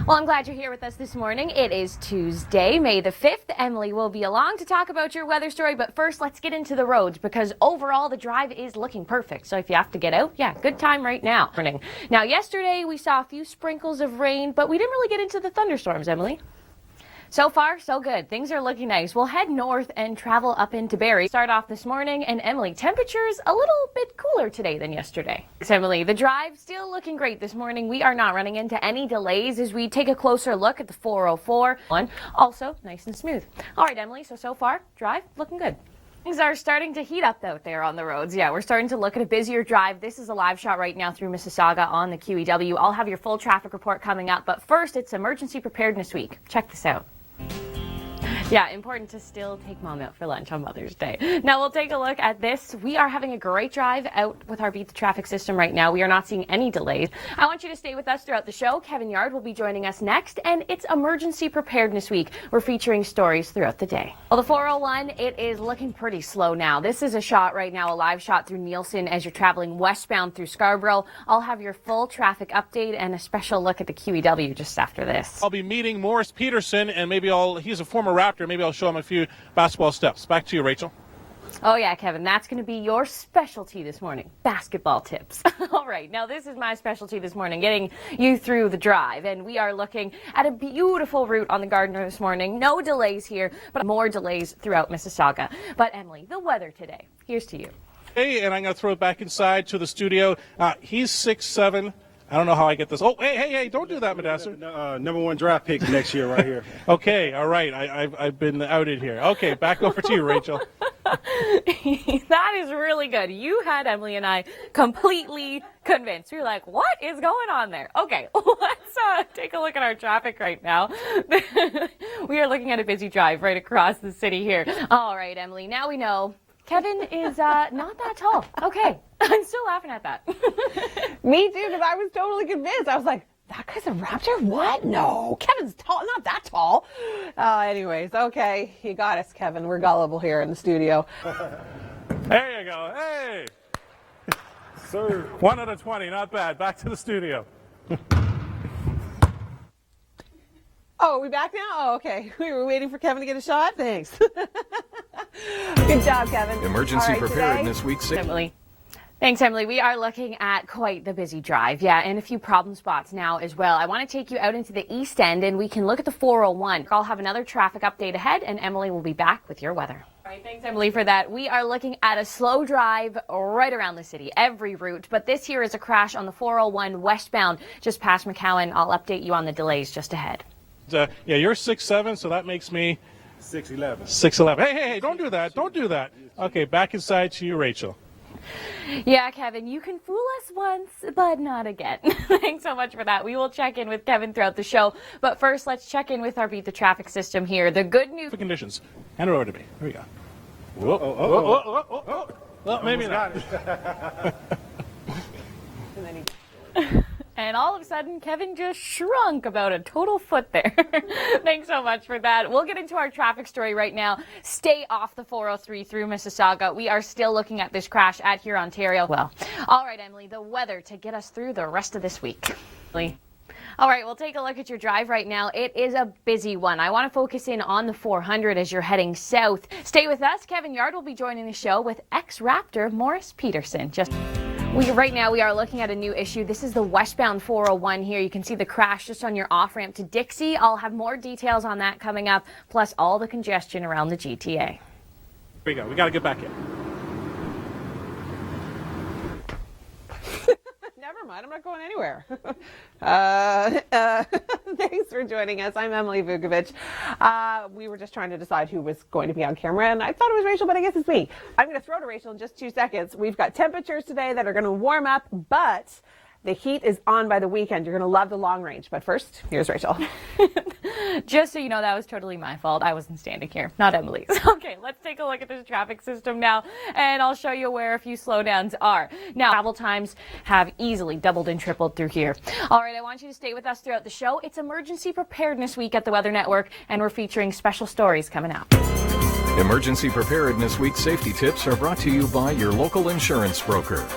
Well, I'm glad you're here with us this morning. It is Tuesday, May the 5th. Emily will be along to talk about your weather story, but first let's get into the roads because overall the drive is looking perfect. So if you have to get out, yeah, good time right now. Now, yesterday we saw a few sprinkles of rain, but we didn't really get into the thunderstorms, Emily. So far, so good. Things are looking nice. We'll head north and travel up into Barrie. Start off this morning, and Emily, temperatures a little bit cooler today than yesterday. Thanks, Emily. The drive still looking great this morning. We are not running into any delays as we take a closer look at the 404 one. Also, nice and smooth. All right, Emily, so far, drive looking good. Things are starting to heat up out there on the roads. Yeah, we're starting to look at a busier drive. This is a live shot right now through Mississauga on the QEW. I'll have your full traffic report coming up, but first, it's Emergency Preparedness Week. Check this out. Yeah, important to still take Mom out for lunch on Mother's Day. Now we'll take a look at this. We are having a great drive out with our Beat the Traffic system right now. We are not seeing any delays. I want you to stay with us throughout the show. Kevin Yard will be joining us next, and it's Emergency Preparedness Week. We're featuring stories throughout the day. Well, the 401, it is looking pretty slow now. This is a shot right now, a live shot through Nielsen as you're traveling westbound through Scarborough. I'll have your full traffic update and a special look at the QEW just after this. I'll be meeting Morris Peterson, and he's a former Raptor. Maybe I'll show him a few basketball steps. Back to you, Rachel. Oh yeah, Kevin, that's going to be your specialty this morning, basketball tips. All right, now this is my specialty this morning, getting you through the drive, and we are looking at a beautiful route on the Gardiner this morning. No delays here, but more delays throughout Mississauga. But Emily, the weather today, here's to you. Hey, and I'm going to throw it back inside to the studio. He's 6'7". I don't know how I get this. Oh, hey, don't do that, Madasser. Number one draft pick next year right here. Okay, all right. I've been outed here. Okay, back over to you, Rachel. That is really good. You had Emily and I completely convinced. We were like, what is going on there? Okay, let's take a look at our traffic right now. We are looking at a busy drive right across the city here. All right, Emily, now we know Kevin is not that tall. Okay. I'm still laughing at that. Me too, because I was totally convinced. I was like, that guy's a Raptor? What? No, Kevin's tall, not that tall. Anyways, okay, you got us, Kevin. We're gullible here in the studio. There you go. Hey. Sir. 1 out of 20, not bad. Back to the studio. Oh, are we back now? Oh, okay. We were waiting for Kevin to get a shot. Thanks. Good job, Kevin. Emergency Preparedness Week 6. Emily. Thanks, Emily. We are looking at quite the busy drive, yeah, and a few problem spots now as well. I want to take you out into the East End, and we can look at the 401. I'll have another traffic update ahead, and Emily will be back with your weather. All right, thanks, Emily, for that. We are looking at a slow drive right around the city, every route, but this here is a crash on the 401 westbound just past McCowan. I'll update you on the delays just ahead. Yeah, you're 6'7", so that makes me 6'11". 6'11". Hey, don't do that. Don't do that. Okay, back inside to you, Rachel. Yeah, Kevin, you can fool us once, but not again. Thanks so much for that. We will check in with Kevin throughout the show. But first, let's check in with our Beat the Traffic system here. The good news. For conditions. Hand it over to me. Here we go. Whoa. Well, maybe not. And all of a sudden, Kevin just shrunk about a total foot there. Thanks so much for that. We'll get into our traffic story right now. Stay off the 403 through Mississauga. We are still looking at this crash at here, Ontario. Well, all right, Emily, the weather to get us through the rest of this week. All right, we'll take a look at your drive right now. It is a busy one. I want to focus in on the 400 as you're heading south. Stay with us. Kevin Yard will be joining the show with ex-Raptor Morris Peterson. Right now we are looking at a new issue. This is the westbound 401 here. You can see the crash just on your off-ramp to Dixie. I'll have more details on that coming up, plus all the congestion around the GTA. Here we go. We got to get back in. Never mind, I'm not going anywhere. Thanks for joining us. I'm Emily Vukovic. We were just trying to decide who was going to be on camera, and I thought it was Rachel, but I guess it's me. I'm going to throw to Rachel in just 2 seconds. We've got temperatures today that are going to warm up, but the heat is on by the weekend. You're going to love the long range. But first, here's Rachel. Just so you know, that was totally my fault. I wasn't standing here, not Emily's. Okay, let's take a look at this traffic system now, and I'll show you where a few slowdowns are. Now, travel times have easily doubled and tripled through here. All right, I want you to stay with us throughout the show. It's Emergency Preparedness Week at the Weather Network, and we're featuring special stories coming up. Emergency Preparedness Week safety tips are brought to you by your local insurance broker.